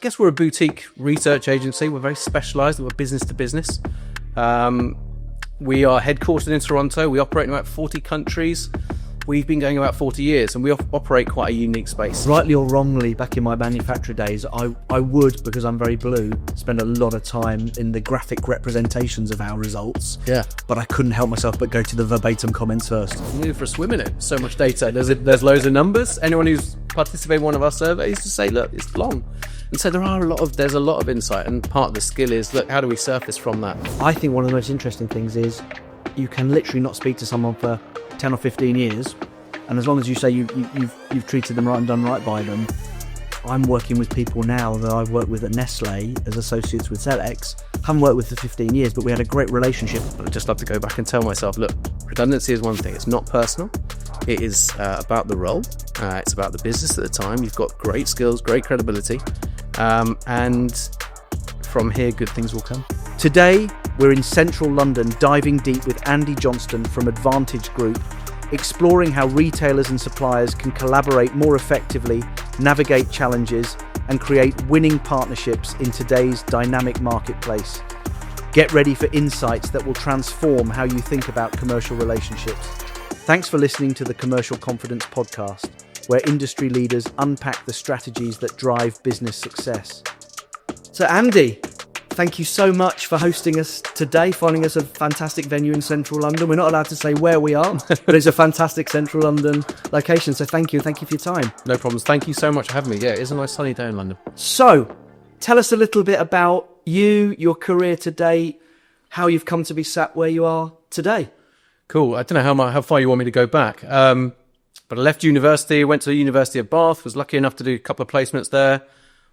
guess we're a boutique research agency. We're very specialised. We're business to business. We are headquartered in Toronto. We operate in about 40 countries. We've been going about 40 years, and we operate quite a unique space. Rightly or wrongly, back in my manufacturer days, I would, because I'm very blue, spend a lot of time in the graphic representations of our results. Yeah. But I couldn't help myself but go to the verbatim comments first. We move for a swim in it. So much data. There's loads of numbers. Anyone who's participated in one of our surveys to say, look, it's long. And so there's a lot of insight, and part of the skill is, look, how do we surface from that? I think one of the most interesting things is you can literally not speak to someone for 10 or 15 years, and as long as you say you've treated them right and done right by them. I'm working with people now that I've worked with at Nestle as associates with Celex. Haven't worked with for 15 years, but we had a great relationship. I'd just love to go back and tell myself, look, redundancy is one thing. It's not personal. It is about the role. It's about the business at the time. You've got great skills, great credibility, and from here, good things will come. Today, we're in central London, diving deep with Andy Johnston from Advantage Group, exploring how retailers and suppliers can collaborate more effectively, navigate challenges, and create winning partnerships in today's dynamic marketplace. Get ready for insights that will transform how you think about commercial relationships. Thanks for listening to the Commercial Confidence Podcast, where industry leaders unpack the strategies that drive business success. So Andy, thank you so much for hosting us today, finding us a fantastic venue in central London. We're not allowed to say where we are, but it's a fantastic central London location. So thank you for your time. No problems. Thank you so much for having me. Yeah, it is a nice sunny day in London. So tell us a little bit about you, your career to date, how you've come to be sat where you are today. Cool. I don't know how far you want me to go back. But I left university, went to the University of Bath, was lucky enough to do a couple of placements there.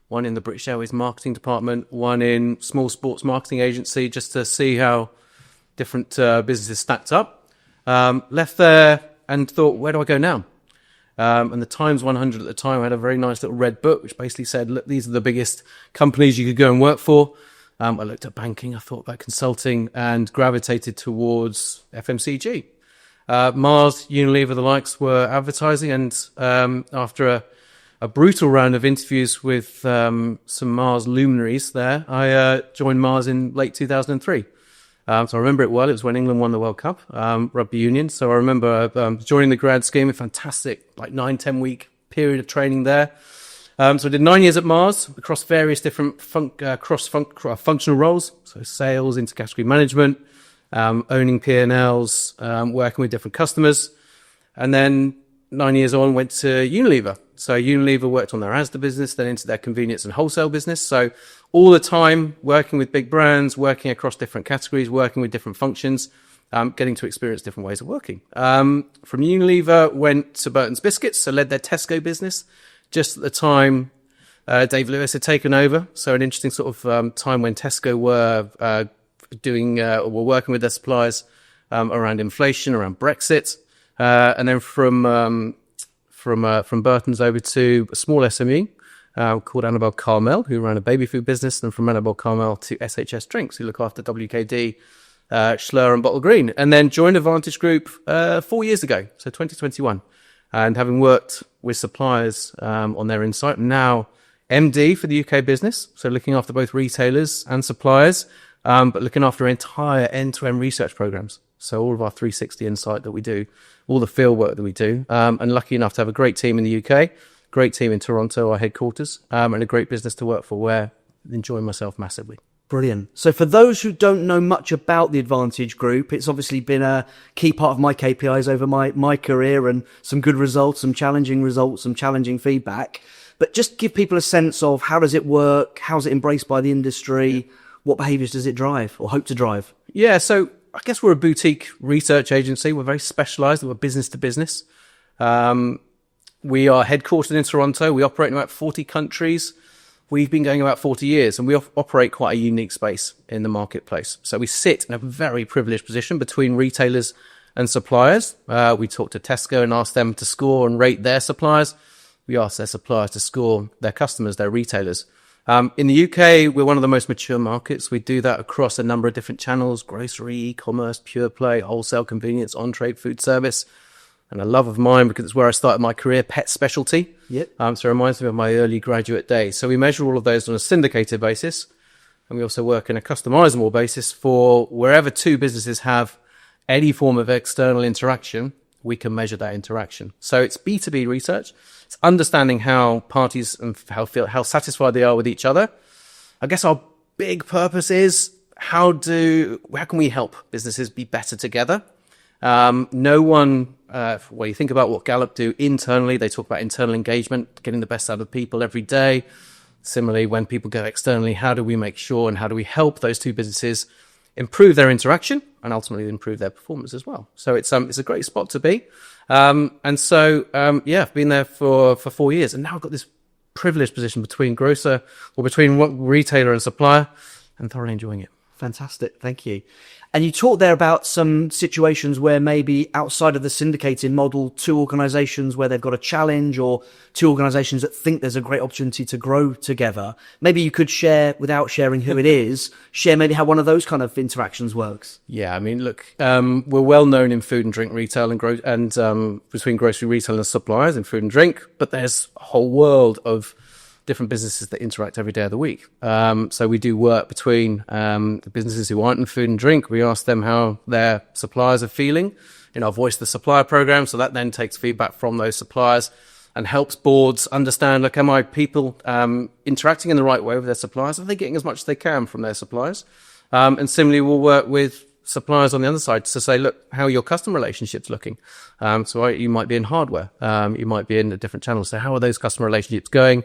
One in the British Airways marketing department, one in small sports marketing agency, just to see how different businesses stacked up. Left there and thought, where do I go now? And the Times 100 at the time had a very nice little red book, which basically said, look, these are the biggest companies you could go and work for. I looked at banking, I thought about consulting, and gravitated towards FMCG. Mars, Unilever, the likes were advertising, and after a brutal round of interviews with some Mars luminaries there, I joined Mars in late 2003. So I remember it well. It was when England won the World Cup, rugby union. So I remember joining the grad scheme, a fantastic 9-10 week period of training there. So I did 9 years at Mars across various different functional roles. So sales, intercategory management, owning P&Ls, working with different customers. And then 9 years on, went to Unilever. So Unilever worked on their Asda business, then into their convenience and wholesale business. So all the time working with big brands, working across different categories, working with different functions, getting to experience different ways of working. From Unilever, went to Burton's Biscuits, so led their Tesco business. Just at the time, Dave Lewis had taken over. So an interesting sort of time when Tesco were were working with their suppliers around inflation, around Brexit. And then from Burton's over to a small SME called Annabelle Carmel, who ran a baby food business, and from Annabelle Carmel to SHS Drinks, who look after WKD, Schlur and Bottle Green, and then joined Advantage Group 4 years ago, so 2021. And having worked with suppliers on their insight, now MD for the UK business, so looking after both retailers and suppliers, but looking after entire end-to-end research programs. So all of our 360 insight that we do, all the field work that we do, and lucky enough to have a great team in the UK, great team in Toronto, our headquarters, and a great business to work for where I enjoy myself massively. Brilliant. So for those who don't know much about the Advantage Group, it's obviously been a key part of my KPIs over my career, and some good results, some challenging feedback. But just give people a sense of how does it work? How's it embraced by the industry? What behaviours does it drive or hope to drive? Yeah, so I guess we're a boutique research agency. We're very specialised. We're business to business. We are headquartered in Toronto. We operate in about 40 countries. We've been going about 40 years, and we operate quite a unique space in the marketplace. So we sit in a very privileged position between retailers and suppliers. We talk to Tesco and ask them to score and rate their suppliers. We ask their suppliers to score their customers, their retailers. In the UK, we're one of the most mature markets. We do that across a number of different channels: grocery, e-commerce, pure play, wholesale, convenience, on-trade, food service. and a love of mine because it's where I started my career, pet specialty. Yep. So it reminds me of my early graduate days. So we measure all of those on a syndicated basis, and we also work in a customizable basis for wherever two businesses have any form of external interaction, we can measure that interaction. So it's B2B research. It's understanding how parties and how satisfied they are with each other. I guess our big purpose is how can we help businesses be better together? No one, when you think about what Gallup do internally, they talk about internal engagement, getting the best out of people every day. Similarly, when people go externally, how do we make sure and how do we help those two businesses improve their interaction and ultimately improve their performance as well? So it's a great spot to be. I've been there for 4 years, and now I've got this privileged position between retailer and supplier, and thoroughly enjoying it. Fantastic. Thank you. And you talked there about some situations where maybe outside of the syndicated model, two organizations where they've got a challenge or two organizations that think there's a great opportunity to grow together. Maybe you could share, without sharing who it is, share maybe how one of those kind of interactions works. Yeah, I mean, look, we're well known in food and drink retail and between grocery retail and suppliers in food and drink, but there's a whole world of different businesses that interact every day of the week. So we do work between the businesses who aren't in food and drink. We ask them how their suppliers are feeling in our Voice the Supplier program. So that then takes feedback from those suppliers and helps boards understand, look, am I people interacting in the right way with their suppliers? Are they getting as much as they can from their suppliers? And similarly, we'll work with suppliers on the other side to say, look, how are your customer relationships looking? You might be in hardware. You might be in a different channel. So how are those customer relationships going?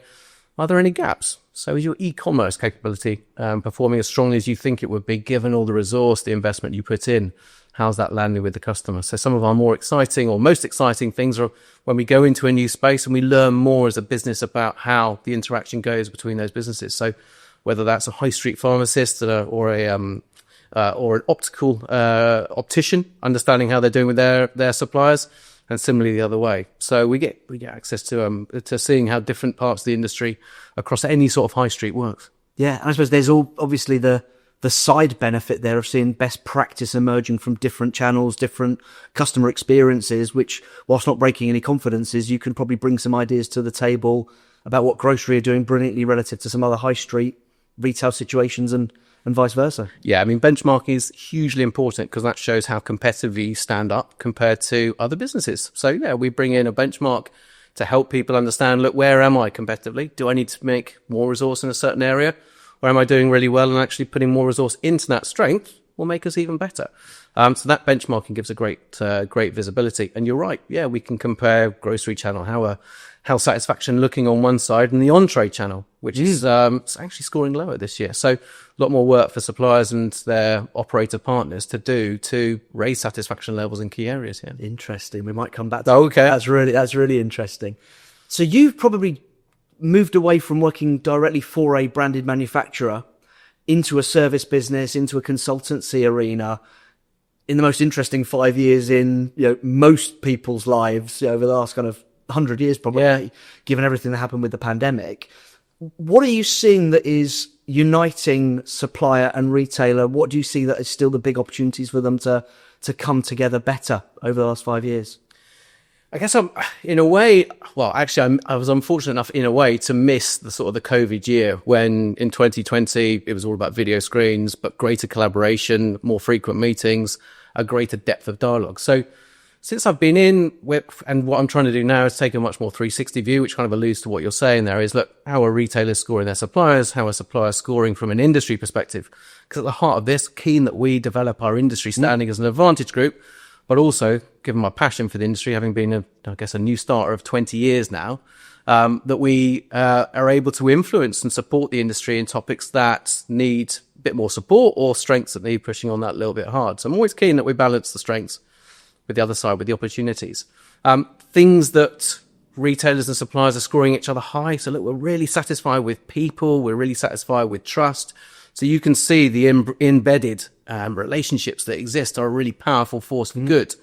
Are there any gaps? So is your e-commerce capability performing as strongly as you think it would be, given all the resource, the investment you put in? How's that landing with the customer? So some of our more exciting or most exciting things are when we go into a new space and we learn more as a business about how the interaction goes between those businesses. So whether that's a high street pharmacist or an optical optician, understanding how they're doing with their suppliers, and similarly the other way. So we get access to seeing how different parts of the industry across any sort of high street works. Yeah, and I suppose there's obviously the side benefit there of seeing best practice emerging from different channels, different customer experiences, which, whilst not breaking any confidences, you can probably bring some ideas to the table about what grocery are doing brilliantly relative to some other high street retail situations and vice versa. Yeah, I mean, benchmarking is hugely important because that shows how competitively you stand up compared to other businesses. So yeah, we bring in a benchmark to help people understand, look, where am I competitively? Do I need to make more resource in a certain area? Or am I doing really well and actually putting more resource into that strength will make us even better? So that benchmarking gives a great visibility. And you're right. Yeah, we can compare grocery channel, how satisfaction looking on one side, and the on-trade channel, which is actually scoring lower this year. So a lot more work for suppliers and their operator partners to do to raise satisfaction levels in key areas here. Interesting. We might come back to okay. That's really interesting. So you've probably moved away from working directly for a branded manufacturer into a service business, into a consultancy arena in the most interesting 5 years in most people's lives over the last kind of 100 years, probably, given everything that happened with the pandemic. What are you seeing that is uniting supplier and retailer? What do you see that is still the big opportunities for them to come together better over the last 5 years? I guess I was unfortunate enough in a way to miss the sort of the COVID year when in 2020 it was all about video screens, but greater collaboration, more frequent meetings, a greater depth of dialogue. So since I've been in and what I'm trying to do now is take a much more 360 view, which kind of alludes to what you're saying there is, look, how are retailers scoring their suppliers? How are suppliers scoring from an industry perspective? Because at the heart of this, keen that we develop our industry standing as an advantage group, but also, given my passion for the industry, having been a new starter of 20 years now, that we are able to influence and support the industry in topics that need a bit more support or strengths that need pushing on that a little bit hard. So I'm always keen that we balance the strengths with the other side, with the opportunities. Things that retailers and suppliers are scoring each other high. So look, we're really satisfied with people. We're really satisfied with trust. So you can see the embedded relationships that exist are a really powerful force for good.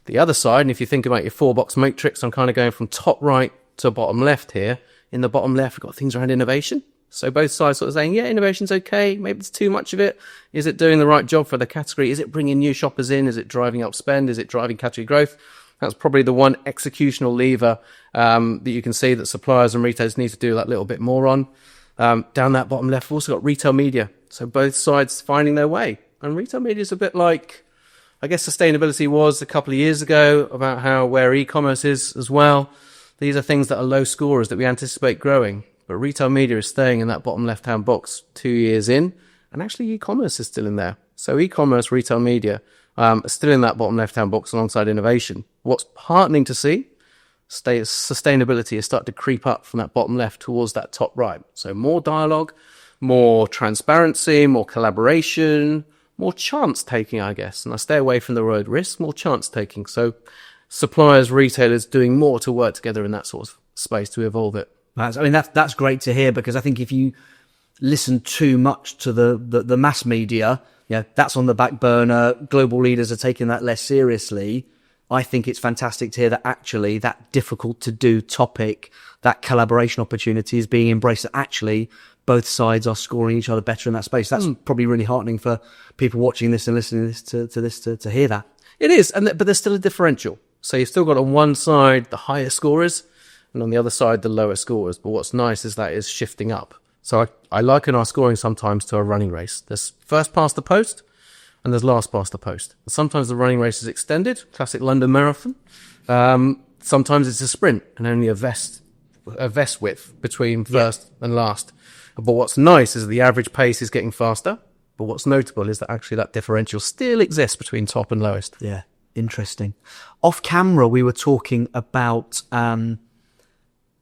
The other side, and if you think about your 4-box matrix, I'm kind of going from top right to bottom left here. In the bottom left, we've got things around innovation. So both sides sort of saying, yeah, innovation's okay. Maybe it's too much of it. Is it doing the right job for the category? Is it bringing new shoppers in? Is it driving up spend? Is it driving category growth? That's probably the one executional lever that you can see that suppliers and retailers need to do that little bit more on. Down that bottom left, we've also got retail media. So both sides finding their way. And retail media is a bit like, I guess, sustainability was a couple of years ago, about how where e-commerce is as well. These are things that are low scorers that we anticipate growing. But retail media is staying in that bottom left-hand box 2 years in. And actually e-commerce is still in there. So e-commerce, retail media are still in that bottom left-hand box alongside innovation. What's heartening to see, sustainability has started to creep up from that bottom left towards that top right. So more dialogue, more transparency, more collaboration, more chance taking, I guess. And I stay away from the word risk, more chance taking. So suppliers, retailers doing more to work together in that sort of space to evolve it. That's great to hear, because I think if you listen too much to the mass media, that's on the back burner. Global leaders are taking that less seriously. I think it's fantastic to hear that actually that difficult to do topic, that collaboration opportunity is being embraced. That actually both sides are scoring each other better in that space. That's probably really heartening for people watching this and listening to this to hear that. It is, but there's still a differential. So you've still got on one side the higher scorers, and on the other side the lower scorers. But what's nice is that is shifting up. So I liken our scoring sometimes to a running race. There's first past the post, and there's last past the post. And sometimes the running race is extended, classic London Marathon. Sometimes it's a sprint and only a vest width between first and last. But what's nice is the average pace is getting faster. But what's notable is that actually that differential still exists between top and lowest. Yeah, interesting. Off camera, we were talking about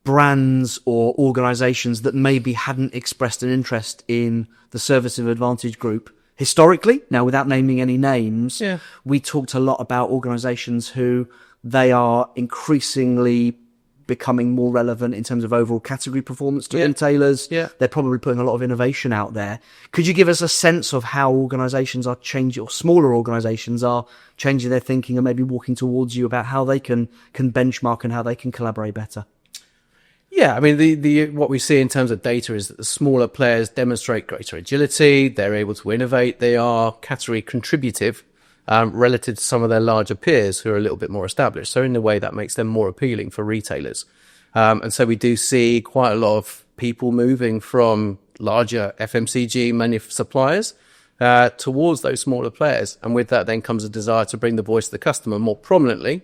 brands or organisations that maybe hadn't expressed an interest in the service of Advantage Group historically. Now, without naming any names, we talked a lot about organisations who they are increasingly becoming more relevant in terms of overall category performance to retailers. They're probably putting a lot of innovation out there. Could you give us a sense of how organisations are changing, or smaller organisations are changing their thinking and maybe walking towards you about how they can benchmark and how they can collaborate better? Yeah, I mean, the what we see in terms of data is that the smaller players demonstrate greater agility. They're able to innovate. They are category contributive relative to some of their larger peers who are a little bit more established. So in a way that makes them more appealing for retailers. And so we do see quite a lot of people moving from larger FMCG suppliers towards those smaller players. And with that then comes a desire to bring the voice of the customer more prominently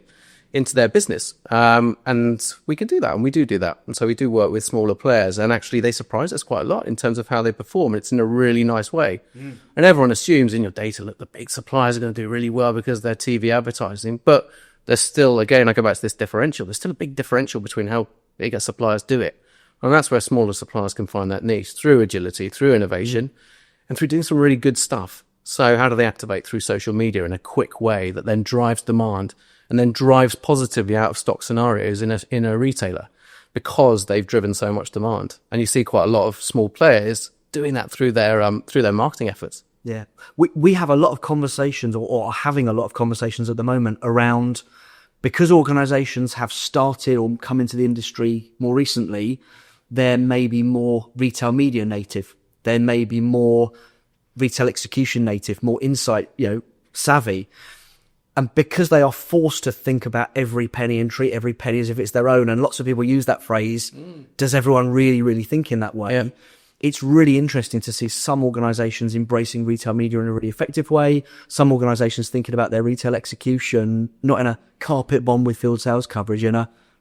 into their business. And we can do that, and we do that. And so we do work with smaller players, and actually they surprise us quite a lot in terms of how they perform. It's in a really nice way. And everyone assumes in your data that the big suppliers are going to do really well because they're TV advertising. But there's still, again, I go back to this differential. There's still a big differential between how bigger suppliers do it. And that's where smaller suppliers can find that niche through agility, through innovation, and through doing some really good stuff. So how do they activate through social media in a quick way that then drives demand and then drives positively out of stock scenarios in a retailer, because they've driven so much demand? And you see quite a lot of small players doing that through their marketing efforts. Yeah, we have a lot of conversations, or are having a lot of conversations at the moment around, because organisations have started or come into the industry more recently, there may be more retail media native, there may be more retail execution native, more insight, savvy. And because they are forced to think about every penny and treat every penny as if it's their own, and lots of people use that phrase, does everyone really, really think in that way? Yeah. It's really interesting to see some organisations embracing retail media in a really effective way, some organisations thinking about their retail execution, not in a carpet bomb with field sales coverage,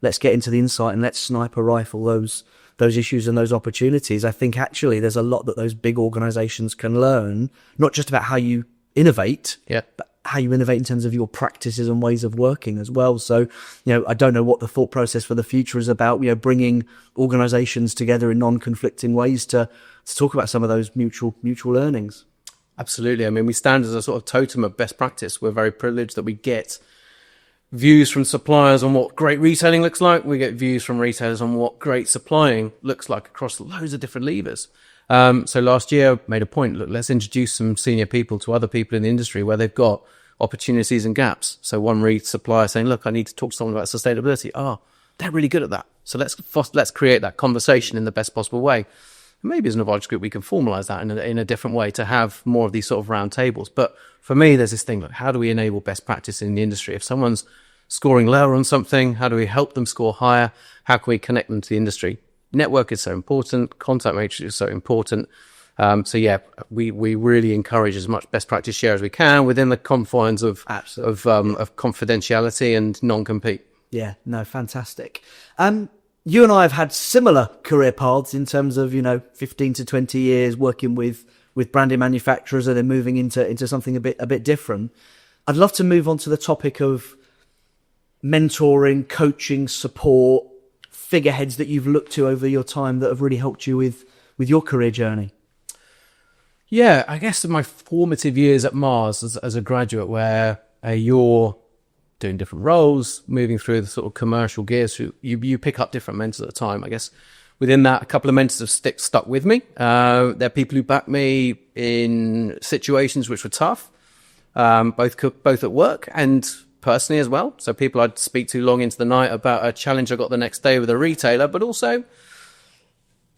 let's get into the insight and let's sniper rifle those issues and those opportunities. I think actually there's a lot that those big organisations can learn, not just about how you innovate, but how you innovate in terms of your practices and ways of working as well. So, I don't know what the thought process for the future is about, bringing organizations together in non-conflicting ways to talk about some of those mutual learnings. Absolutely. I mean, we stand as a sort of totem of best practice. We're very privileged that we get views from suppliers on what great retailing looks like. We get views from retailers on what great supplying looks like across loads of different levers. So last year, I made a point, look, let's introduce some senior people to other people in the industry where they've got opportunities and gaps. So one supplier saying, look, I need to talk to someone about sustainability. They're really good at that. So let's create that conversation in the best possible way. And maybe as an Advantage Group, we can formalize that in a different way to have more of these sort of round tables. But for me, there's this thing, look, how do we enable best practice in the industry? If someone's scoring lower on something? How do we help them score higher? How can we connect them to the industry? Network is so important. Contact matrix is so important. So yeah, we really encourage as much best practice share as we can within the confines of confidentiality and non-compete. Yeah, no, fantastic. You and I have had similar career paths in terms of, 15 to 20 years working with branded manufacturers and then moving into something a bit different. I'd love to move on to the topic of mentoring, coaching, support, figureheads that you've looked to over your time that have really helped you with your career journey. Yeah, I guess in my formative years at Mars as a graduate, where you're doing different roles, moving through the sort of commercial gears, you pick up different mentors at a time. I guess within that, a couple of mentors have stuck with me. They're people who backed me in situations which were tough, both at work and personally as well. So people I'd speak to long into the night about a challenge I got the next day with a retailer, but also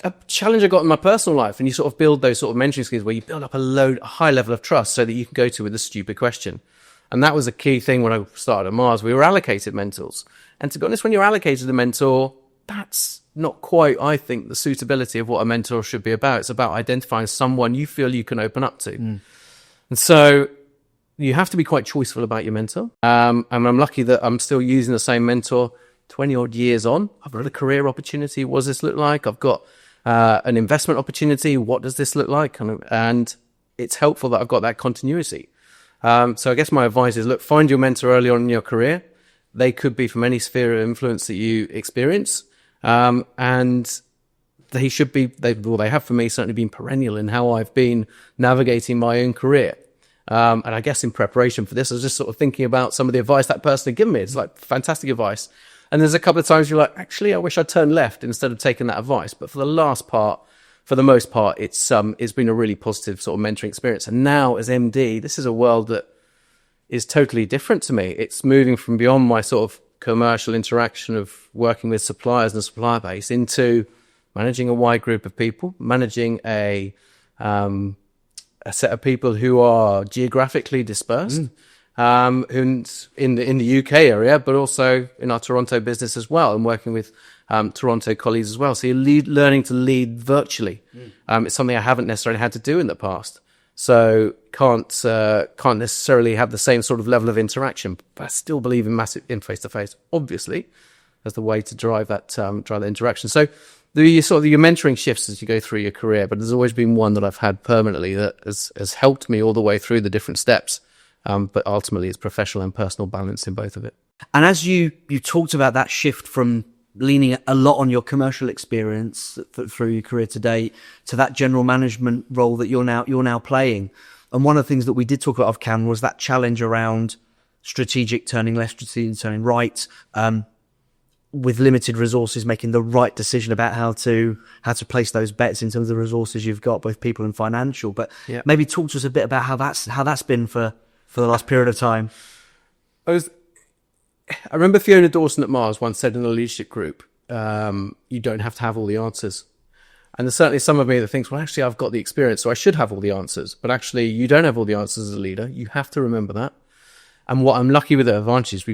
a challenge I got in my personal life. And you sort of build those sort of mentoring skills where you build up a high level of trust so that you can go to with a stupid question. And that was a key thing when I started at Mars. We were allocated mentors. And to be honest, when you're allocated a mentor, that's not quite, I think, the suitability of what a mentor should be about. It's about identifying someone you feel you can open up to. And so you have to be quite choiceful about your mentor. And I'm lucky that I'm still using the same mentor 20 odd years on. I've got a career opportunity. What does this look like? I've got an investment opportunity. What does this look like? And it's helpful that I've got that continuity. So I guess my advice is, look, find your mentor early on in your career. They could be from any sphere of influence that you experience. And they should be, they have for me certainly been perennial in how I've been navigating my own career. And I guess in preparation for this, I was just sort of thinking about some of the advice that person had given me. It's like fantastic advice. And there's a couple of times you're like, actually, I wish I'd turned left instead of taking that advice. But for the most part, it's been a really positive sort of mentoring experience. And now as MD, this is a world that is totally different to me. It's moving from beyond my sort of commercial interaction of working with suppliers and the supplier base into managing a wide group of people, managing a set of people who are geographically dispersed, who's in the UK area, but also in our Toronto business as well, and working with Toronto colleagues as well. So you're learning to lead virtually. It's something I haven't necessarily had to do in the past. So can't necessarily have the same sort of level of interaction, but I still believe in face-to-face, obviously, as the way to drive that interaction. So your mentoring shifts as you go through your career, but there's always been one that I've had permanently that has helped me all the way through the different steps. But ultimately, it's professional and personal balance in both of it. And as you talked about that shift from leaning a lot on your commercial experience through your career to date to that general management role that you're now playing. And one of the things that we did talk about off camera was that challenge around strategic turning left, strategic turning right, with limited resources, making the right decision about how to place those bets in terms of the resources you've got, both people and financial. But maybe talk to us a bit about how that's been for the last period of time. I remember Fiona Dawson at Mars once said in the leadership group, you don't have to have all the answers. And there's certainly some of me that thinks, well, actually, I've got the experience, so I should have all the answers. But actually, you don't have all the answers as a leader. You have to remember that. And what I'm lucky with at Advantage is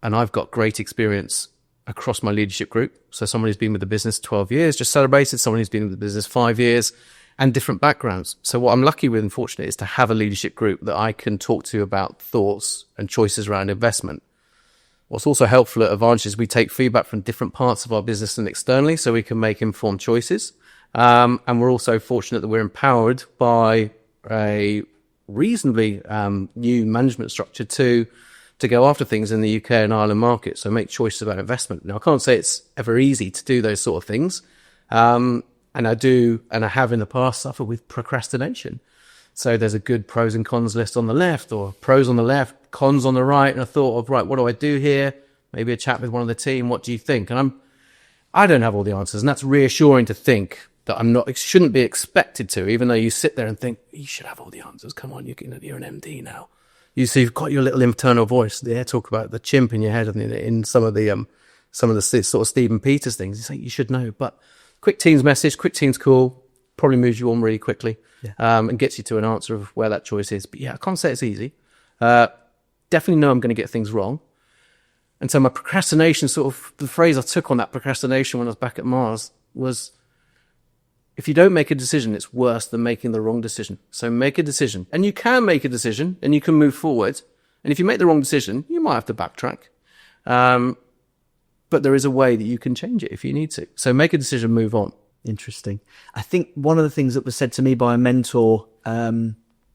I've got great experience across my leadership group. So someone who's been with the business 12 years, just celebrated, someone who's been with the business 5 years, and different backgrounds. So what I'm lucky with and fortunate is to have a leadership group that I can talk to about thoughts and choices around investment. What's also helpful at Advantage is we take feedback from different parts of our business and externally so we can make informed choices. And we're also fortunate that we're empowered by a reasonably new management structure to go after things in the UK and Ireland market, so make choices about investment. Now, I can't say it's ever easy to do those sort of things. And I do, and I have in the past suffered with procrastination. So there's a good pros and cons list on the left, or pros on the left, cons on the right, and I thought of, right, what do I do here? Maybe a chat with one of the team. What do you think? And I don't have all the answers, and that's reassuring to think that it shouldn't be expected to, even though you sit there and think, you should have all the answers. Come on, you're an MD now. You've got your little internal voice there, talk about the chimp in your head in some of the sort of Stephen Peters things. You say you should know, but quick Teams message, quick Teams call, probably moves you on really quickly, and gets you to an answer of where that choice is. But yeah, I can't say it's easy. Definitely know I'm going to get things wrong. And so my procrastination, sort of the phrase I took on that procrastination when I was back at Mars was, if you don't make a decision, it's worse than making the wrong decision. So make a decision. And you can make a decision and you can move forward. And if you make the wrong decision, you might have to backtrack. But there is a way that you can change it if you need to. So make a decision, move on. Interesting. I think one of the things that was said to me by a mentor,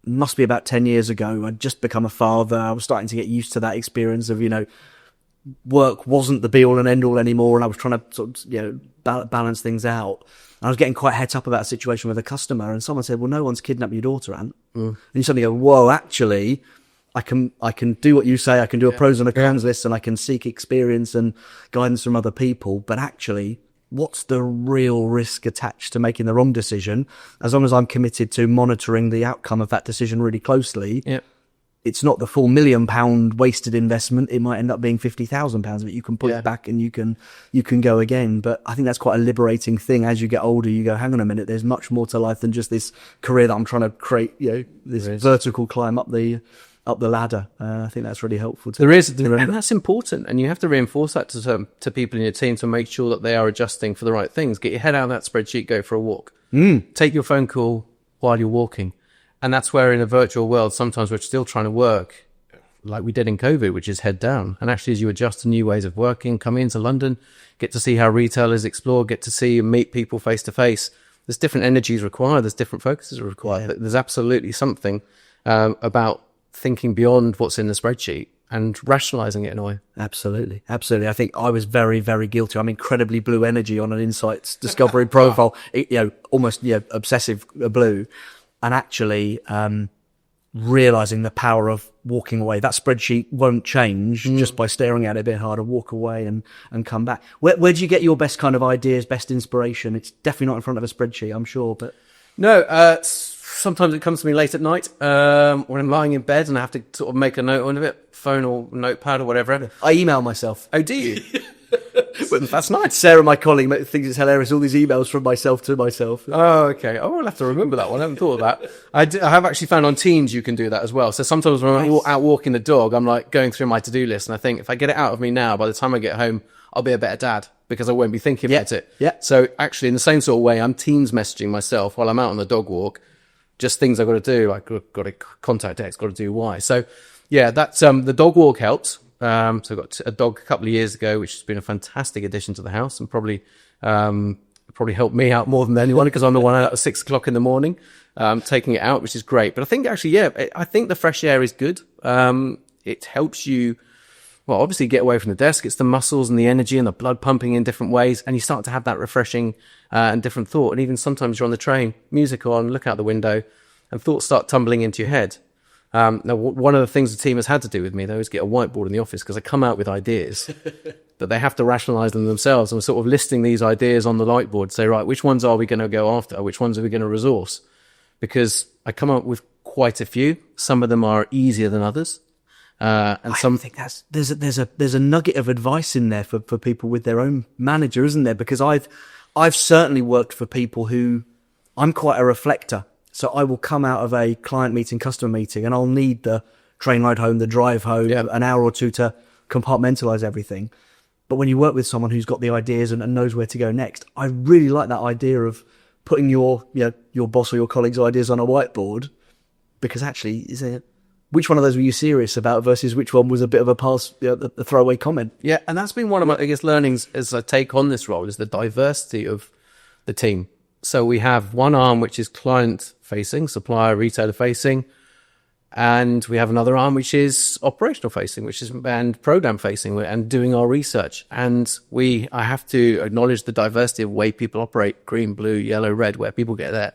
must be about 10 years ago. I'd just become a father. I was starting to get used to that experience of, work wasn't the be all and end all anymore. And I was trying to sort of, balance things out. I was getting quite het up about a situation with a customer, and someone said, well, no one's kidnapped your daughter, Ant. And you suddenly go, whoa, actually, I can do what you say. I can do a pros and a cons list, and I can seek experience and guidance from other people. But actually, what's the real risk attached to making the wrong decision? As long as I'm committed to monitoring the outcome of that decision really closely, it's not the full £1 million wasted investment. It might end up being £50,000, but you can put it back and you can go again. But I think that's quite a liberating thing. As you get older, you go, hang on a minute, there's much more to life than just this career that I'm trying to create, this vertical climb up the ladder. I think that's really helpful. There is, and that's important. And you have to reinforce that to people in your team to make sure that they are adjusting for the right things. Get your head out of that spreadsheet, go for a walk. Take your phone call while you're walking. And that's where in a virtual world, sometimes we're still trying to work like we did in COVID, which is head down. And actually, as you adjust to new ways of working, come into London, get to see how retailers explore, get to see and meet people face to face. There's different energies required. There's different focuses required. There's absolutely something about thinking beyond what's in the spreadsheet and rationalizing it in a way. Absolutely. I think I was very, very guilty. I'm incredibly blue energy on an insights discovery profile, almost obsessive blue. And actually realizing the power of walking away. That spreadsheet won't change just by staring at it a bit harder. Walk away and come back. Where do you get your best kind of ideas, best inspiration? It's definitely not in front of a spreadsheet, I'm sure. But no, sometimes it comes to me late at night when I'm lying in bed and I have to sort of make a note on it, phone or notepad or whatever. I email myself. Oh, do you? That's nice. Sarah, my colleague, thinks it's hilarious. All these emails from myself to myself. Oh, okay. Oh, I'll have to remember that one. I haven't thought of that. I have actually found on Teams you can do that as well. So sometimes when I'm out walking the dog, I'm like going through my to-do list and I think if I get it out of me now, by the time I get home, I'll be a better dad because I won't be thinking about it. Yeah. So actually in the same sort of way, I'm Teams messaging myself while I'm out on the dog walk, just things I've got to do. Like got to contact X, got to do Y. So yeah, that's, the dog walk helps. So I got a dog a couple of years ago, which has been a fantastic addition to the house and probably helped me out more than anyone because I'm the one out at 6 o'clock in the morning, taking it out, which is great. But I think actually, I think the fresh air is good. It helps you, well, obviously get away from the desk. It's the muscles and the energy and the blood pumping in different ways. And you start to have that refreshing, and different thought. And even sometimes you're on the train, music on, look out the window and thoughts start tumbling into your head. Now, one of the things the team has had to do with me, though, is get a whiteboard in the office because I come out with ideas that they have to rationalize them themselves. And we're sort of listing these ideas on the whiteboard, say, right, which ones are we going to go after? Which ones are we going to resource? Because I come up with quite a few. Some of them are easier than others. I think there's a nugget of advice in there for people with their own manager, isn't there? Because I've certainly worked for people who I'm quite a reflector. So I will come out of a client meeting, customer meeting, and I'll need the train ride home, the drive home, an hour or two to compartmentalize everything. But when you work with someone who's got the ideas and knows where to go next, I really like that idea of putting your boss or your colleague's ideas on a whiteboard, because actually, which one of those were you serious about versus which one was a bit of a pass, a throwaway comment? Yeah, and that's been one of my biggest learnings as I take on this role is the diversity of the team. So we have one arm which is client-facing, supplier, retailer-facing, and we have another arm which is operational-facing, and program-facing, and doing our research. And I have to acknowledge the diversity of the way people operate: green, blue, yellow, red, where people get their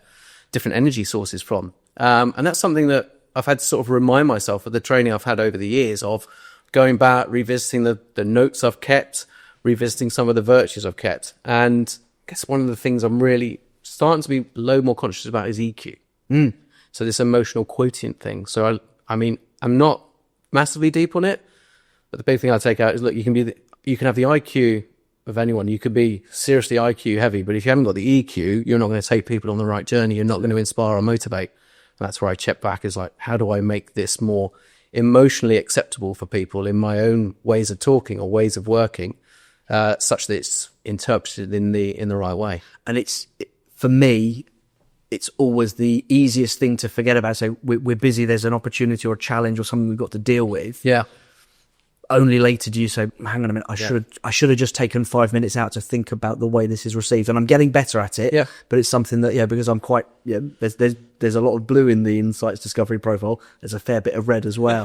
different energy sources from. And that's something that I've had to sort of remind myself of the training I've had over the years of going back, revisiting the notes I've kept, revisiting some of the virtues I've kept. And I guess one of the things I'm really starting to be more conscious about is EQ. So this emotional quotient thing. So I mean, I'm not massively deep on it, but the big thing I take out is, look, you can have the IQ of anyone. You could be seriously IQ heavy, but if you haven't got the EQ, you're not going to take people on the right journey. You're not going to inspire or motivate. And that's where I check back is like, how do I make this more emotionally acceptable for people in my own ways of talking or ways of working, such that it's interpreted in the right way. And for me, it's always the easiest thing to forget about. So we're busy, there's an opportunity or a challenge or something we've got to deal with. Yeah. Only later do you say, hang on a minute, I should have just taken 5 minutes out to think about the way this is received. And I'm getting better at it. Yeah. But it's something that, because I'm quite, there's a lot of blue in the Insights Discovery profile. There's a fair bit of red as well.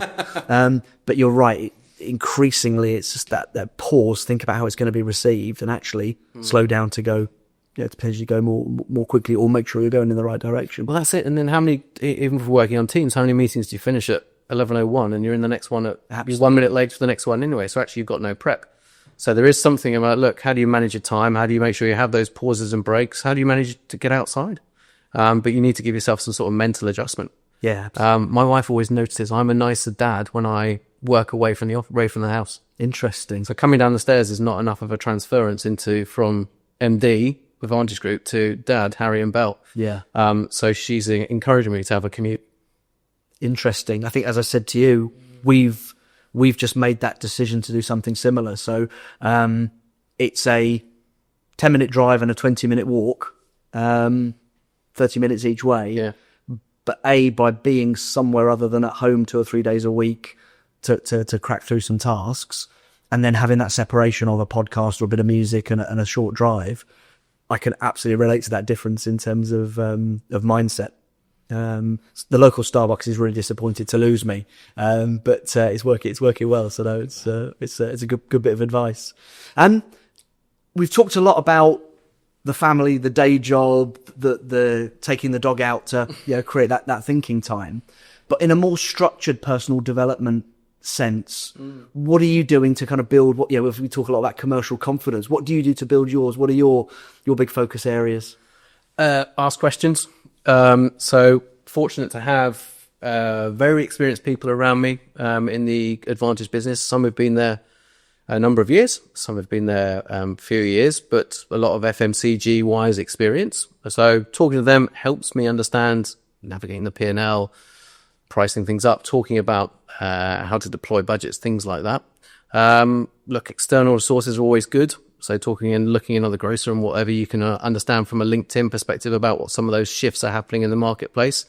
But you're right. Increasingly, it's just that pause, think about how it's going to be received, and actually slow down to go, to potentially go more quickly, or make sure you're going in the right direction. Well, that's it. And then even for working on teams, how many meetings do you finish at 11:01 and you're in the next one you're 1 minute late for the next one anyway? So actually you've got no prep. So there is something about, look, how do you manage your time? How do you make sure you have those pauses and breaks? How do you manage to get outside? But you need to give yourself some sort of mental adjustment. Yeah. My wife always notices I'm a nicer dad when I work away from the house. Interesting. So coming down the stairs is not enough of a transference from MD with Vantage Group to Dad, Harry and Belle. Yeah. So she's encouraging me to have a commute. Interesting. I think, as I said to you, we've just made that decision to do something similar. So it's a 10-minute drive and a 20-minute walk, 30 minutes each way. Yeah. But by being somewhere other than at home 2 or 3 days a week to crack through some tasks, and then having that separation of a podcast or a bit of music and a short drive, I can absolutely relate to that difference in terms of mindset. The local Starbucks is really disappointed to lose me, but it's working well. So no, it's a good bit of advice. We've talked a lot about the family, the day job, the taking the dog out to create that thinking time. But in a more structured personal development sense, what are you doing to kind of build what? If we talk a lot about commercial confidence, what do you do to build yours? What are your big focus areas? Ask questions. So fortunate to have very experienced people around me in the Advantage business. Some have been there a number of years, some have been there a few years, but a lot of FMCG wise experience. So talking to them helps me understand navigating the P&L, pricing things up, talking about how to deploy budgets, things like that. Look, external resources are always good. So talking and looking in on the grocer and whatever you can understand from a LinkedIn perspective about what some of those shifts are happening in the marketplace.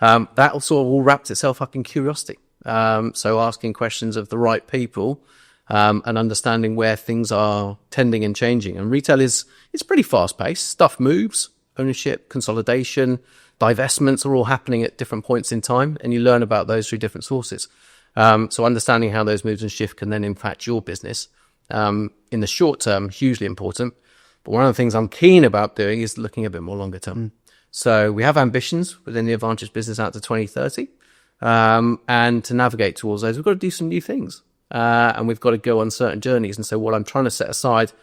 That sort of all wrapped itself up in curiosity. So asking questions of the right people and understanding where things are tending and changing. And retail it's pretty fast paced. Stuff moves, ownership, consolidation, divestments are all happening at different points in time, and you learn about those through different sources. So understanding how those moves and shift can then impact your business. In the short term, hugely important. But one of the things I'm keen about doing is looking a bit more longer term. So we have ambitions within the Advantage business out to 2030. And to navigate towards those, we've got to do some new things. And we've got to go on certain journeys. And so what I'm trying to set aside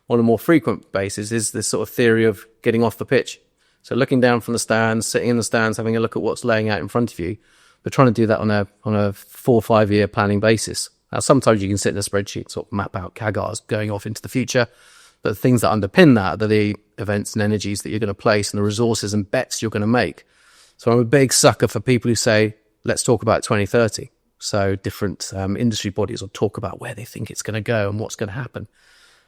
on a more frequent basis is this sort of theory of getting off the pitch. So looking down from the stands, sitting in the stands, having a look at what's laying out in front of you, but trying to do that on a 4 or 5 year planning basis. Now, sometimes you can sit in a spreadsheet, sort of map out CAGRs going off into the future, but the things that underpin that are the events and energies that you're going to place and the resources and bets you're going to make. So I'm a big sucker for people who say, let's talk about 2030. So different industry bodies will talk about where they think it's going to go and what's going to happen.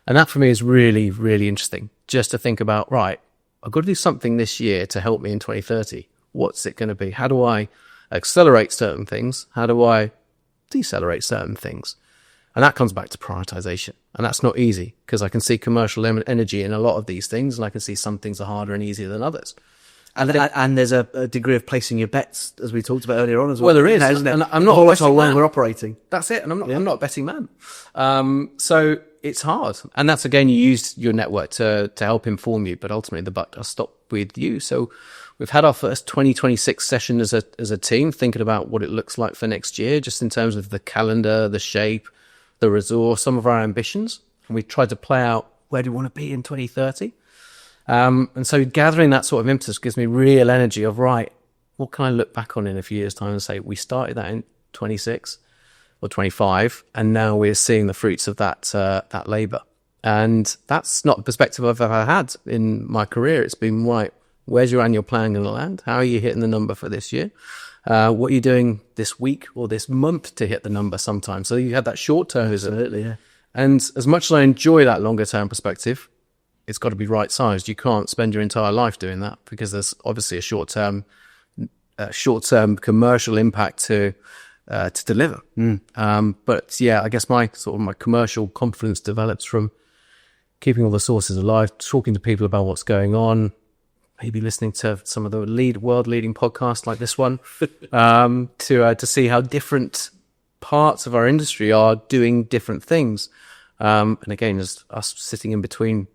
And that for me is really, really interesting, just to think about, right, I've got to do something this year to help me in 2030. What's it going to be? How do I accelerate certain things? How do I decelerate certain things? And that comes back to prioritization. And that's not easy because I can see commercial energy in a lot of these things, and I can see some things are harder and easier than others. And there's a degree of placing your bets, as we talked about earlier on as well. Well, there is, isn't it? And I'm not volatile when we're operating. That's it, and I'm not a betting man. So it's hard, and that's again, you use your network to help inform you, but ultimately the buck does stop with you. So we've had our first 2026 session as a team, thinking about what it looks like for next year, just in terms of the calendar, the shape, the resource, some of our ambitions, and we tried to play out where do we want to be in 2030. And so gathering that sort of impetus gives me real energy of, right, what can I look back on in a few years' time and say, we started that in 26 or 25, and now we're seeing the fruits of that labour. And that's not the perspective I've ever had in my career. It's been, right, where's your annual plan going to land? How are you hitting the number for this year? what are you doing this week or this month to hit the number sometimes? So you have that short term vision. Absolutely, yeah. And as much as I enjoy that longer term perspective, it's got to be right sized. You can't spend your entire life doing that because there's obviously a short term commercial impact to deliver. But yeah, I guess my commercial confidence develops from keeping all the sources alive, talking to people about what's going on, maybe listening to some of the world leading podcasts like this one, to see how different parts of our industry are doing different things. And again, as us sitting in between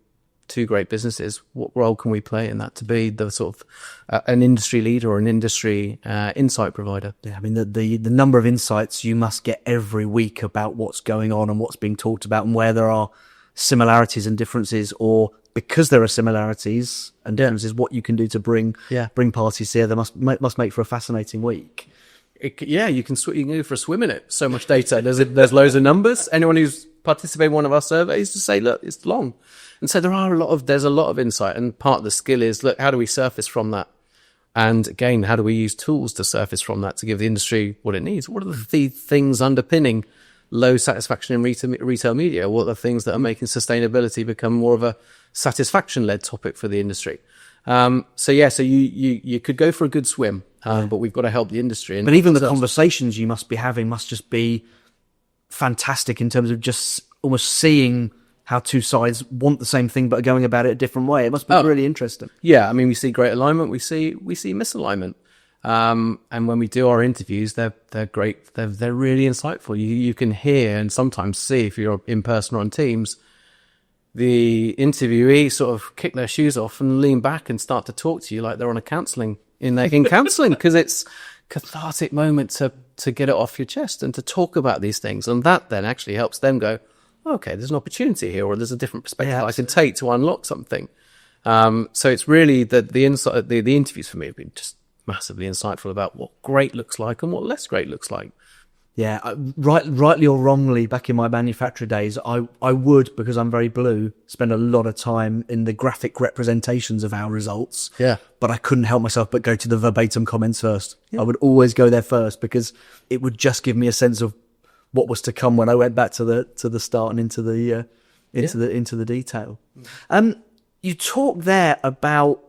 two great businesses, what role can we play in that to be the sort of an industry leader or an industry insight provider? Yeah, I mean, the number of insights you must get every week about what's going on and what's being talked about and where there are similarities and differences, or because there are similarities and differences, what you can do to bring parties together must make for a fascinating week. You can go for a swim in it. So much data. There's loads of numbers. Anyone who's participated in one of our surveys to say, look, it's long. And so there's a lot of insight, and part of the skill is, look, how do we surface from that? And again, how do we use tools to surface from that to give the industry what it needs? What are the things underpinning low satisfaction in retail media? What are the things that are making sustainability become more of a satisfaction-led topic for the industry? So you could go for a good swim, but we've got to help the industry. But even the conversations you must be having must just be fantastic in terms of just almost seeing how two sides want the same thing but are going about it a different way. It must be really interesting. Yeah, I mean, we see great alignment, we see misalignment. And when we do our interviews, they're great. They're really insightful. You can hear and sometimes see, if you're in person or on Teams, the interviewee sort of kick their shoes off and lean back and start to talk to you like they're on a counselling in counselling, because it's cathartic moment to get it off your chest and to talk about these things, and that then actually helps them go, okay, there's an opportunity here, or there's a different perspective I can take to unlock something. So it's really the interviews for me have been just massively insightful about what great looks like and what less great looks like. Yeah, rightly or wrongly, back in my manufacturer days, I would, because I'm very blue, spend a lot of time in the graphic representations of our results. Yeah. But I couldn't help myself but go to the verbatim comments first. Yeah. I would always go there first because it would just give me a sense of what was to come when I went back to the start and into the detail. You talk there about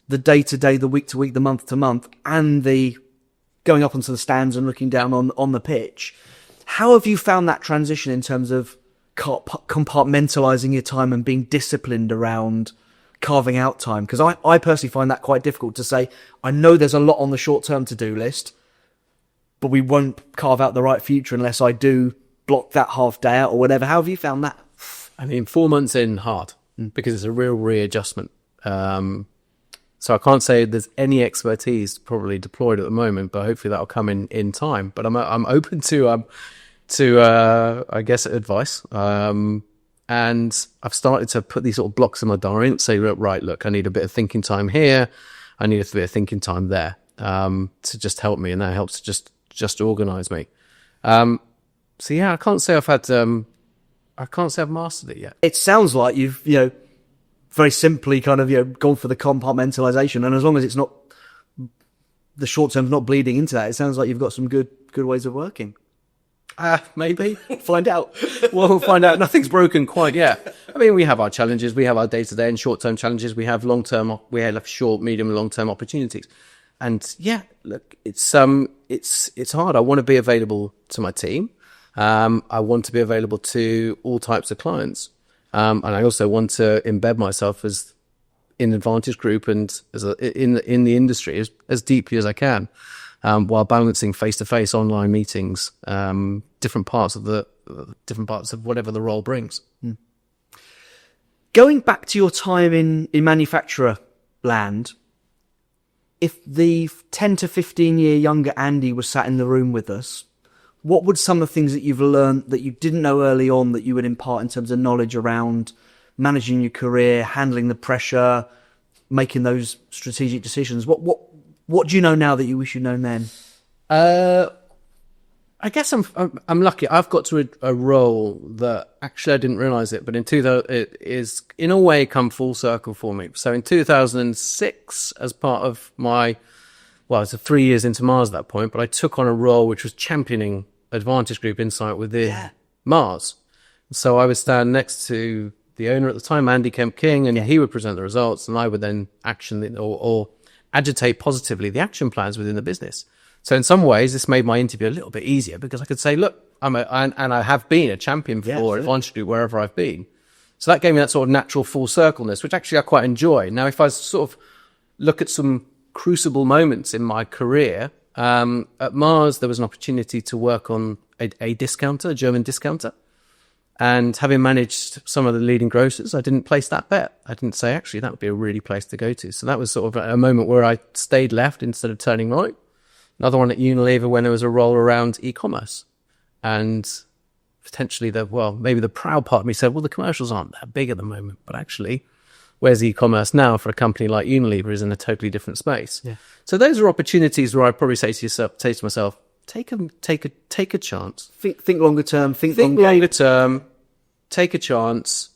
the day-to-day, the week-to-week, the month-to-month, and the going up onto the stands and looking down on the pitch. How have you found that transition in terms of compartmentalizing your time and being disciplined around carving out time? Because I personally find that quite difficult to say, I know there's a lot on the short-term to-do list, but we won't carve out the right future unless I do block that half day out or whatever. How have you found that? I mean, 4 months in, hard, because it's a real readjustment. So I can't say there's any expertise probably deployed at the moment, but hopefully that'll come in time. But I'm open to I guess advice. And I've started to put these sort of blocks in my diary and say, right, look, I need a bit of thinking time here. I need a bit of thinking time there, to just help me, and that helps to just organize me. So yeah, I can't say I've mastered it yet. It sounds like you've, very simply kind of, gone for the compartmentalization. And as long as it's not, the short term's not bleeding into that, it sounds like you've got some good ways of working. Maybe. Find out. We'll find out. Nothing's broken quite yet. I mean, we have our challenges. We have our day-to-day and short-term challenges. We have long-term, we have short, medium, and long-term opportunities. And yeah, look, it's hard. I want to be available to my team. I want to be available to all types of clients. And I also want to embed myself as in Advantage Group and in the industry as deeply as I can, while balancing face-to-face online meetings, different parts of whatever the role brings. Going back to your time in manufacturer land, if the 10 to 15 year younger Andy was sat in the room with us, what would some of the things that you've learned that you didn't know early on that you would impart in terms of knowledge around managing your career, handling the pressure, making those strategic decisions? What do you know now that you wish you'd known then? I guess I'm lucky. I've got to a role that actually I didn't realize it, but it is in a way come full circle for me. So in 2006, as part of my well, it's 3 years into Mars at that point, but I took on a role which was championing Advantage Group insight within Mars. So I would stand next to the owner at the time, Andy Kemp King, and he would present the results, and I would then action or agitate positively the action plans within the business. So in some ways, this made my interview a little bit easier because I could say, look, and I have been a champion for Advantage Group wherever I've been. So that gave me that sort of natural full circleness, which actually I quite enjoy. Now, if I sort of look at some crucible moments in my career, at Mars, there was an opportunity to work on a discounter, a German discounter. And having managed some of the leading grocers, I didn't place that bet. I didn't say, actually, that would be a really place to go to. So that was sort of a moment where I stayed left instead of turning right. Another one at Unilever when there was a roll around e-commerce. And potentially maybe the proud part of me said, well, the commercials aren't that big at the moment. But actually, where's e-commerce now for a company like Unilever is in a totally different space. Yeah. So those are opportunities where I probably say to myself, take a chance. Think longer term. Think longer term. Take a chance.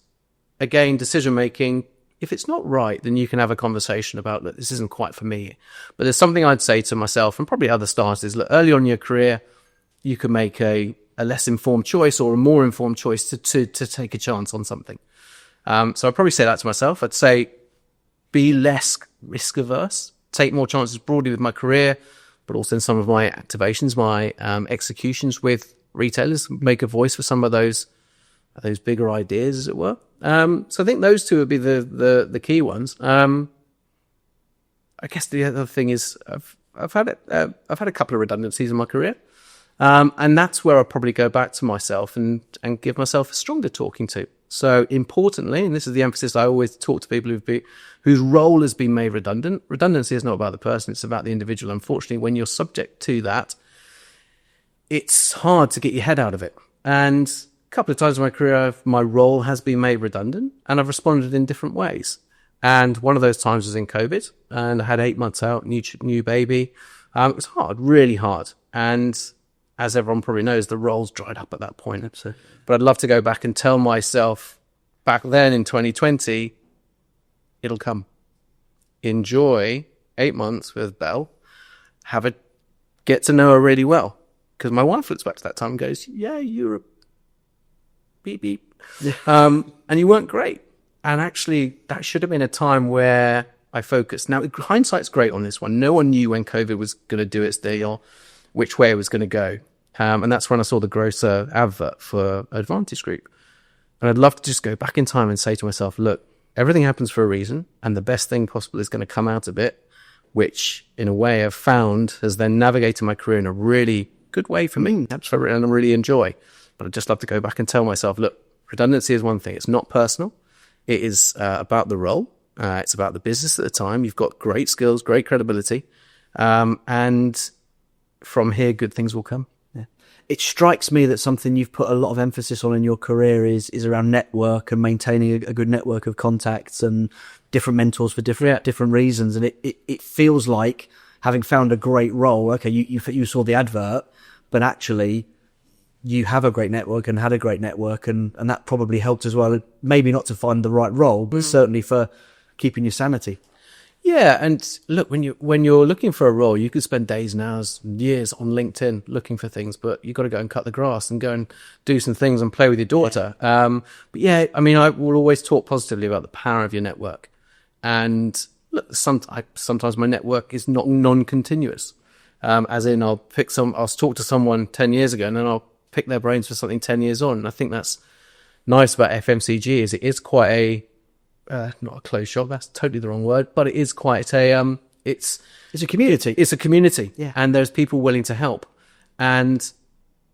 Again, decision making. If it's not right, then you can have a conversation about, look, this isn't quite for me. But there's something I'd say to myself and probably other starters. Look, early on in your career, you can make a less informed choice or a more informed choice to take a chance on something. So I'd probably say that to myself. I'd say be less risk averse, take more chances broadly with my career, but also in some of my activations, my executions with retailers, make a voice for some of those bigger ideas, as it were. So I think those two would be the key ones. I guess the other thing is I've had a couple of redundancies in my career, and that's where I'll probably go back to myself and give myself a stronger talking to. So importantly, and this is the emphasis I always talk to people whose role has been made redundant. Redundancy is not about the person; it's about the individual. Unfortunately, when you're subject to that, it's hard to get your head out of it. And couple of times in my career, my role has been made redundant and I've responded in different ways. And one of those times was in COVID and I had 8 months out, new baby. It was hard, really hard. And as everyone probably knows, the roles dried up at that point. Absolutely. But I'd love to go back and tell myself back then in 2020, it'll come. Enjoy 8 months with Belle. Get to know her really well. Because my wife looks back to that time and goes, yeah, you're a beep, beep. And you weren't great. And actually, that should have been a time where I focused. Now, hindsight's great on this one. No one knew when COVID was going to do its deal, which way it was going to go. And that's when I saw the grocer advert for Advantage Group. And I'd love to just go back in time and say to myself, look, everything happens for a reason. And the best thing possible is going to come out of it, which in a way I've found has then navigated my career in a really good way for me. And I really enjoy. But I'd just love to go back and tell myself, look, redundancy is one thing. It's not personal. It is about the role. It's about the business at the time. You've got great skills, great credibility. And from here, good things will come. Yeah. It strikes me that something you've put a lot of emphasis on in your career is around network and maintaining a good network of contacts and different mentors for different reasons. And it feels like having found a great role, okay, you saw the advert, but actually you have a great network and had a great network, and that probably helped as well. Maybe not to find the right role, but certainly for keeping your sanity. Yeah, and look, when you're looking for a role, you could spend days and hours, years on LinkedIn looking for things, but you've got to go and cut the grass and go and do some things and play with your daughter. Yeah. But yeah, I mean, I will always talk positively about the power of your network. And look, sometimes my network is not non-continuous. As in, I'll talk to someone 10 years ago and then I'll pick their brains for something 10 years on. And I think that's nice about FMCG is it is quite not a closed shop, that's totally the wrong word, but it is quite it's a community. It's a community. Yeah. And there's people willing to help. And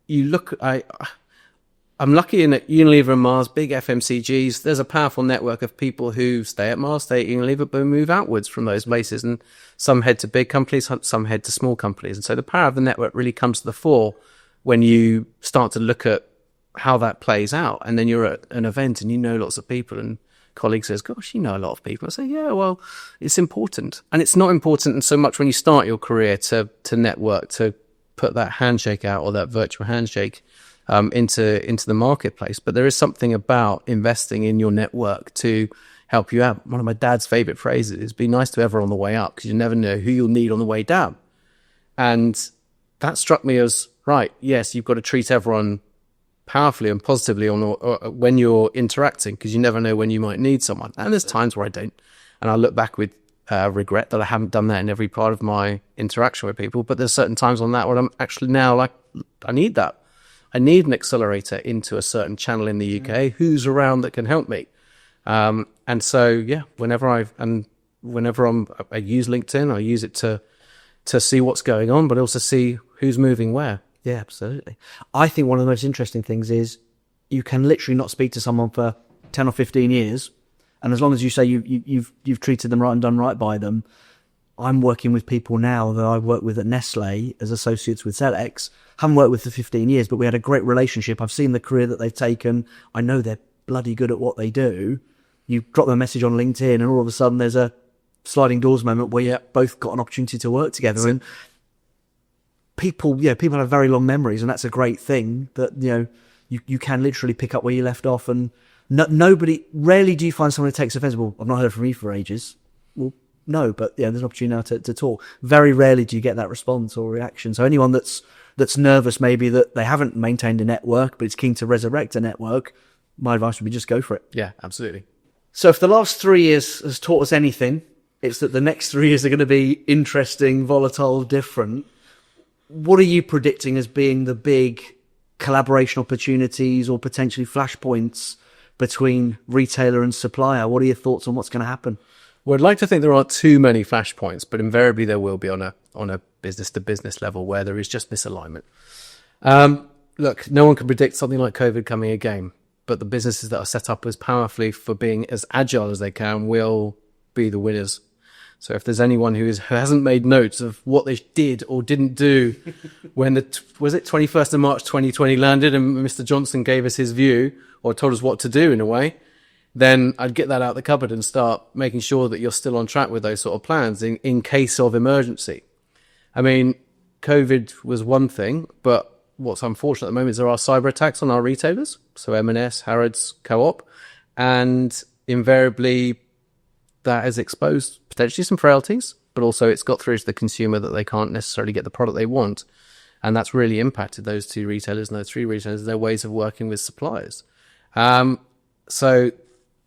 you look, I'm lucky in that Unilever and Mars, big FMCGs, there's a powerful network of people who stay at Mars, stay at Unilever, but move outwards from those places. And some head to big companies, some head to small companies. And so the power of the network really comes to the fore when you start to look at how that plays out. And then you're at an event and you know lots of people, and colleague says, gosh, you know a lot of people. I say, yeah, well, it's important. And it's not important so much when you start your career to network, to put that handshake out or that virtual handshake into the marketplace. But there is something about investing in your network to help you out. One of my dad's favorite phrases is be nice to everyone on the way up, because you never know who you'll need on the way down. And that struck me as, right, yes, you've got to treat everyone powerfully and positively when you're interacting, because you never know when you might need someone. And there's times where I don't. And I look back with regret that I haven't done that in every part of my interaction with people. But there's certain times on that where I'm actually now like, I need that. I need an accelerator into a certain channel in the UK. Who's around that can help me? And so, yeah, whenever I use LinkedIn, I use it to see what's going on, but also see who's moving where. Yeah, absolutely. I think one of the most interesting things is you can literally not speak to someone for 10 or 15 years. And as long as you say you've treated them right and done right by them. I'm working with people now that I worked with at Nestle as associates with Celex. Haven't worked with for 15 years, but we had a great relationship. I've seen the career that they've taken. I know they're bloody good at what they do. You drop them a message on LinkedIn and all of a sudden there's a sliding doors moment where you both got an opportunity to work together. And people have very long memories, and that's a great thing that, you can literally pick up where you left off. And rarely do you find someone who takes offense. Well, I've not heard from you for ages. Well, no, but there's an opportunity now to talk. Very rarely do you get that response or reaction. So anyone that's nervous, maybe that they haven't maintained a network, but is keen to resurrect a network, my advice would be just go for it. Yeah, absolutely. So if the last 3 years has taught us anything, it's that the next 3 years are going to be interesting, volatile, different. What are you predicting as being the big collaboration opportunities or potentially flashpoints between retailer and supplier? What are your thoughts on what's going to happen? Well, I'd like to think there aren't too many flashpoints, but invariably there will be on a business-to-business level where there is just misalignment. Look, no one can predict something like COVID coming again, but the businesses that are set up as powerfully for being as agile as they can will be the winners. So if there's anyone who hasn't made notes of what they did or didn't do when was it 21st of March 2020 landed and Mr. Johnston gave us his view or told us what to do in a way, then I'd get that out of the cupboard and start making sure that you're still on track with those sort of plans in case of emergency. I mean, COVID was one thing, but what's unfortunate at the moment is there are cyber attacks on our retailers, so M&S, Harrods, Co-op, and invariably that has exposed potentially some frailties, but also it's got through to the consumer that they can't necessarily get the product they want. And that's really impacted those two retailers and those three retailers, their ways of working with suppliers. So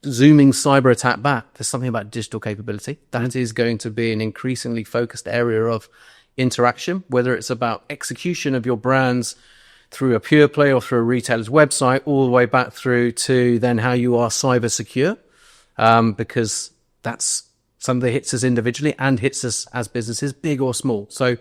zooming cyber attack back, there's something about digital capability. That is going to be an increasingly focused area of interaction, whether it's about execution of your brands through a pure play or through a retailer's website, all the way back through to then how you are cyber secure, because that's something that hits us individually and hits us as businesses, big or small. So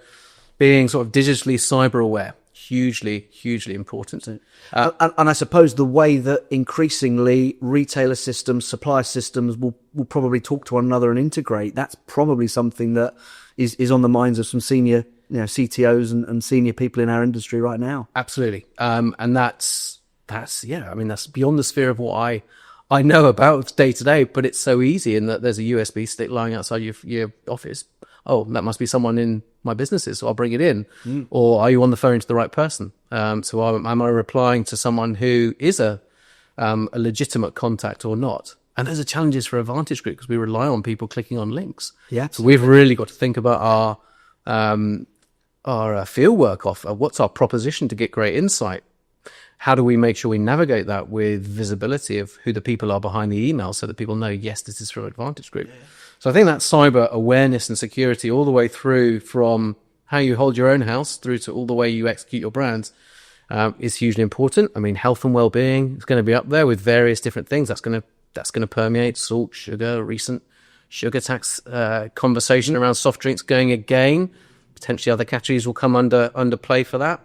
being sort of digitally cyber aware, hugely, hugely important. And I suppose the way that increasingly retailer systems, supplier systems will probably talk to one another and integrate, that's probably something that is on the minds of some senior CTOs and senior people in our industry right now. Absolutely. And that's beyond the sphere of what I know about day to day, but it's so easy in that there's a USB stick lying outside your office. Oh, that must be someone in my businesses, so I'll bring it in. Or are you on the phone to the right person? So am I replying to someone who is a legitimate contact or not? And those are challenges for a Vantage Group because we rely on people clicking on links. Yeah. So we've really got to think about our field work offer. What's our proposition to get great insight? How do we make sure we navigate that with visibility of who the people are behind the email so that people know, yes, this is from Advantage Group. Yeah. So I think that cyber awareness and security all the way through from how you hold your own house through to all the way you execute your brands is hugely important. I mean, health and well-being is going to be up there with various different things. That's going to permeate salt, sugar, recent sugar tax conversation around soft drinks going again. Potentially other categories will come under play for that.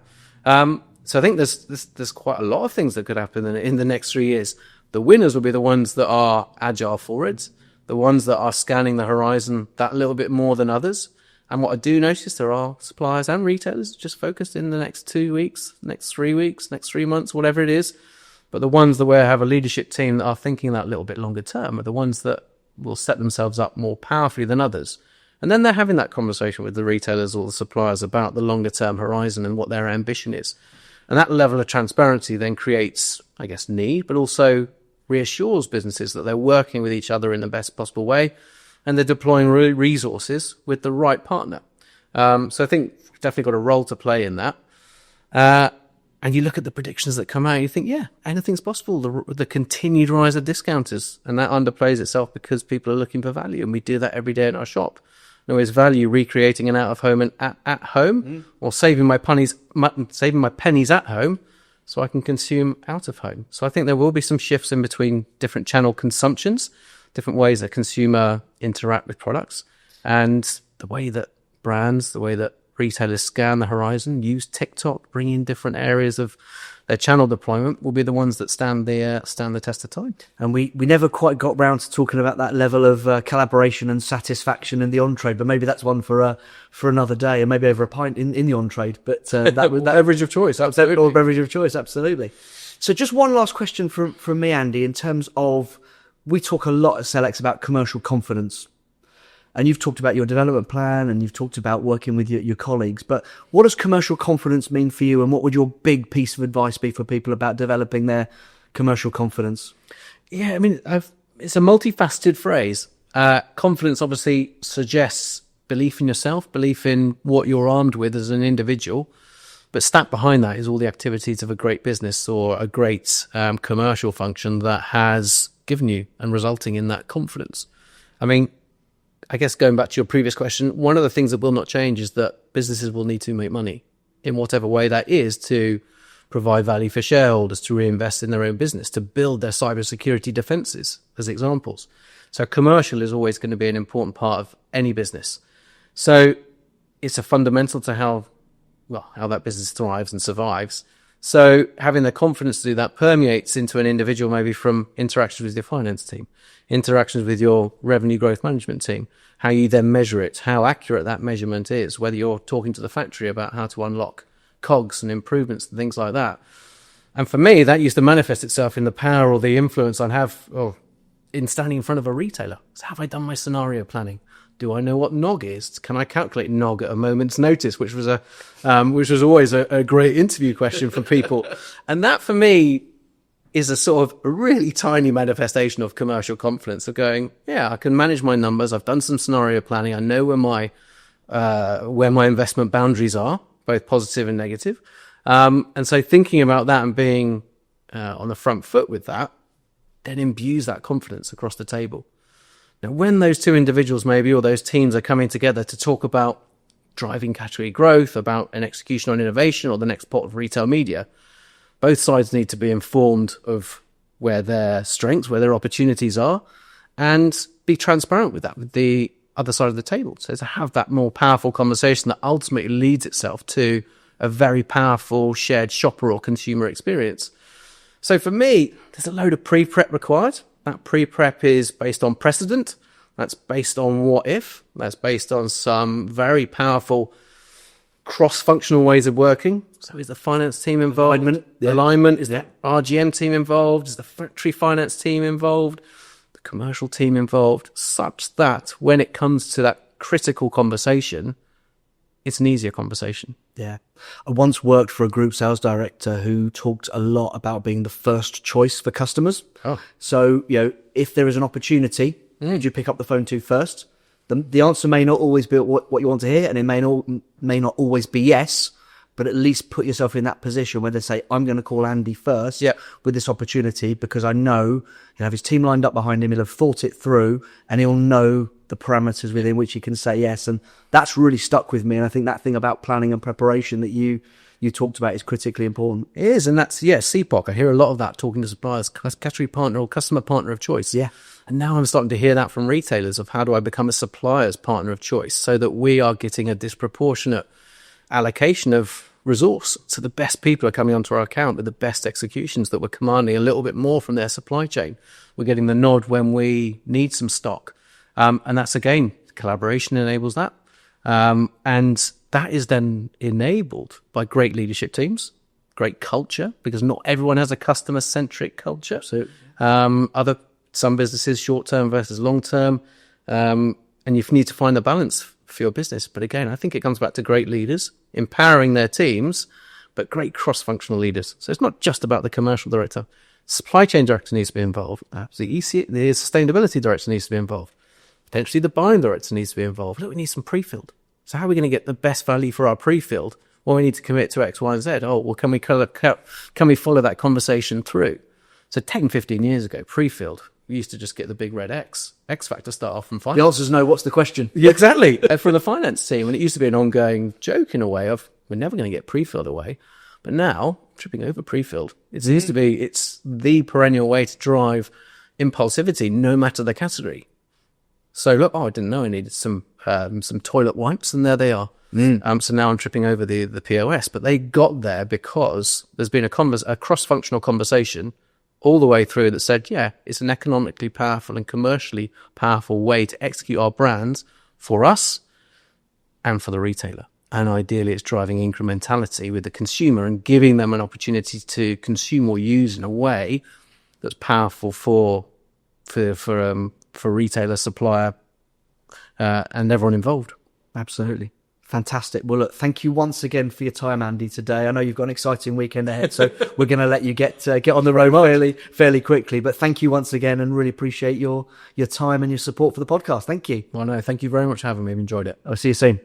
So I think there's quite a lot of things that could happen in the next 3 years. The winners will be the ones that are agile forwards, the ones that are scanning the horizon that little bit more than others. And what I do notice, there are suppliers and retailers just focused in the next 2 weeks, next 3 weeks, next 3 months, whatever it is. But the ones that have a leadership team that are thinking that little bit longer term are the ones that will set themselves up more powerfully than others. And then they're having that conversation with the retailers or the suppliers about the longer term horizon and what their ambition is. And that level of transparency then creates, I guess, need, but also reassures businesses that they're working with each other in the best possible way and they're deploying resources with the right partner. So I think definitely got a role to play in that. And you look at the predictions that come out, and you think, yeah, anything's possible. The continued rise of discounters, and that underplays itself because people are looking for value, and we do that every day in our shop. No, is value recreating an out of home and at home, or saving my pennies at home, so I can consume out of home. So I think there will be some shifts in between different channel consumptions, different ways that consumer interact with products, and the way that brands, the way that retailers scan the horizon, use TikTok, bring in different areas of their channel deployment, will be the ones that stand the test of time. And we never quite got round to talking about that level of collaboration and satisfaction in the on-trade, but maybe that's one for another day, and maybe over a pint in the on-trade. But that beverage of choice, absolutely. Or beverage of choice, absolutely. So just one last question from me, Andy, in terms of, we talk a lot at Selex about commercial confidence. And you've talked about your development plan, and you've talked about working with your colleagues. But what does commercial confidence mean for you? And what would your big piece of advice be for people about developing their commercial confidence? Yeah, I mean, it's a multifaceted phrase. Confidence obviously suggests belief in yourself, belief in what you're armed with as an individual. But stat behind that is all the activities of a great business or a great commercial function that has given you and resulting in that confidence. I mean, I guess going back to your previous question, one of the things that will not change is that businesses will need to make money in whatever way that is, to provide value for shareholders, to reinvest in their own business, to build their cybersecurity defenses, as examples. So commercial is always going to be an important part of any business. So it's a fundamental to how that business thrives and survives. So having the confidence to do that permeates into an individual, maybe from interactions with your finance team, interactions with your revenue growth management team, how you then measure it, how accurate that measurement is, whether you're talking to the factory about how to unlock COGS and improvements and things like that. And for me, that used to manifest itself in the power or the influence I have in standing in front of a retailer. So have I done my scenario planning? Do I know what NOG is? Can I calculate NOG at a moment's notice? Which was always a great interview question for people. And that for me is a sort of a really tiny manifestation of commercial confidence, of going, yeah, I can manage my numbers. I've done some scenario planning. I know where my investment boundaries are, both positive and negative. And so thinking about that and being on the front foot with that, then imbues that confidence across the table. Now, when those two individuals maybe, or those teams, are coming together to talk about driving category growth, about an execution on innovation or the next pot of retail media, both sides need to be informed of where their strengths, where their opportunities are, and be transparent with that with the other side of the table. So to have that more powerful conversation that ultimately leads itself to a very powerful shared shopper or consumer experience. So for me, there's a load of pre-prep required. That pre-prep is based on precedent. That's based on what if. That's based on some very powerful cross-functional ways of working. So is the finance team involved? Alignment. Is the RGM team involved? Is the factory finance team involved? The commercial team involved? Such that when it comes to that critical conversation, it's an easier conversation. Yeah. I once worked for a group sales director who talked a lot about being the first choice for customers. Oh. So, if there is an opportunity, do you pick up the phone to first? The answer may not always be what you want to hear, and it may not always be yes, but at least put yourself in that position where they say, I'm going to call Andy first with this opportunity, because I know he'll have his team lined up behind him, he'll have thought it through, and he'll know the parameters within which he can say yes. And that's really stuck with me. And I think that thing about planning and preparation that you talked about is critically important. It is. And that's, CPOC. I hear a lot of that talking to suppliers, category partner or customer partner of choice. Yeah. And now I'm starting to hear that from retailers of how do I become a supplier's partner of choice so that we are getting a disproportionate allocation of resource. So the best people are coming onto our account with the best executions, that we're commanding a little bit more from their supply chain. We're getting the nod when we need some stock. And that's, again, collaboration enables that. And that is then enabled by great leadership teams, great culture, because not everyone has a customer-centric culture. So some businesses, short-term versus long-term, and you need to find the balance for your business. But again, I think it comes back to great leaders, empowering their teams, but great cross-functional leaders. So it's not just about the commercial director. Supply chain director needs to be involved. The sustainability director needs to be involved. Potentially the buying director needs to be involved. Look, we need some pre-filled. So how are we going to get the best value for our pre-filled? Well, we need to commit to X, Y, and Z. Oh, well, can we follow that conversation through? So 10, 15 years ago, pre-filled, we used to just get the big red X factor start off from finance. The answer is no. What's the question? Yeah, exactly. For the finance team, and it used to be an ongoing joke in a way of we're never going to get pre-filled away. But now, tripping over pre-filled, it used to be, it's the perennial way to drive impulsivity, no matter the category. So look, I didn't know I needed some toilet wipes, and there they are. So now I'm tripping over the POS, but they got there because there's been a cross-functional conversation all the way through that said, yeah, it's an economically powerful and commercially powerful way to execute our brands for us and for the retailer. And ideally, it's driving incrementality with the consumer and giving them an opportunity to consume or use in a way that's powerful for retailer, supplier, and everyone involved. Absolutely. Fantastic. Well, look, thank you once again for your time, Andy, today. I know you've got an exciting weekend ahead, so we're going to let you get on the road fairly quickly. But thank you once again, and really appreciate your time and your support for the podcast. Thank you. Well, no, thank you very much for having me. I've enjoyed it. I'll see you soon.